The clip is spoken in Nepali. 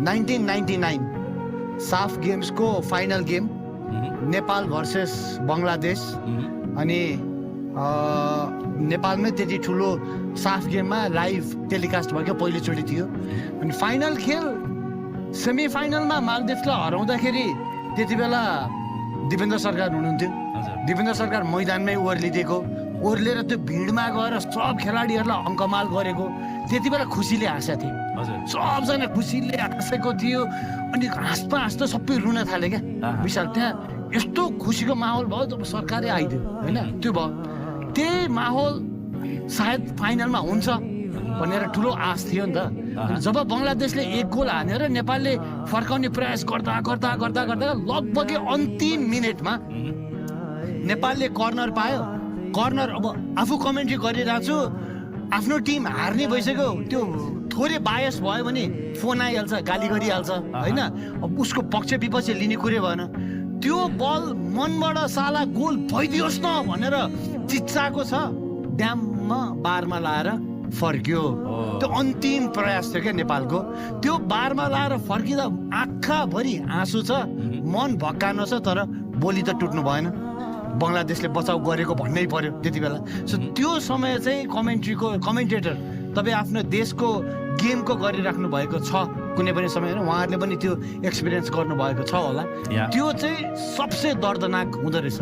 1999 साफ गेम्सको final game Nepal versus Bangladesh अनि नेपालमै त्यति ठुलो साफ गेममा लाइभ टेलिकास्ट भएको पहिलोचोटि थियो अनि फाइनल खेल सेमी फाइनलमा मालदिभ्सलाई हराउँदाखेरि त्यति बेला दिपेन्द्र सरकार हुनुहुन्थ्यो। दिपेन्द्र सरकार मैदानमै ओर्लिदिएको, ओर्लेर त्यो भिडमा गएर सब खेलाडीहरूलाई अङ्कमाल गरेको, त्यति बेला खुसीले हाँसेको थियो। सबजना खुसीले हाँसेको थियो अनि हाँस्दा हाँस्दा सबै रुन थाले क्या विशाल। त्यहाँ यस्तो खुसीको माहौल भयो जब सरकारै आइदियो होइन, त्यो भयो। त्यही माहौल सायद फाइनलमा हुन्छ भनेर ठुलो आश थियो नि त। जब बङ्गलादेशले 1 गोल हानेर नेपालले फर्काउने प्रयास गर्दा गर्दा गर्दा गर्दा लगभग अन्तिम मिनेटमा नेपालले कर्नर पायो। कर्नर अब आफू कमेन्ट्री गरिरहेको छु, आफ्नो टिम हार्ने भइसक्यो, त्यो थोरै बायस भयो भने फोन आइहाल्छ, गाली गरिहाल्छ होइन। अब उसको पक्ष विपक्ष लिने कुरै भएन। त्यो बल मनबाट साला गोल भइदियोस् न भनेर चिच्चाएको छ, ड्याममा बारमा लाएर फर्क्यो। त्यो अन्तिम प्रयास थियो क्या नेपालको। त्यो बारमा लाएर फर्किँदा आँखाभरि आँसु छ, मन भक्कानो छ, तर बोली त टुट्नु भएन। बङ्गलादेशले बचाउ गरेको भन्नै पर्यो त्यति बेला। सो त्यो समय चाहिँ कमेन्टेटर तपाईँ आफ्नो देशको गेमको गरिराख्नु भएको छ कुनै पनि समयमा, उहाँहरूले पनि त्यो एक्सपिरियन्स गर्नुभएको छ होला। त्यो चाहिँ सबसे दर्दनाक हुँदो रहेछ।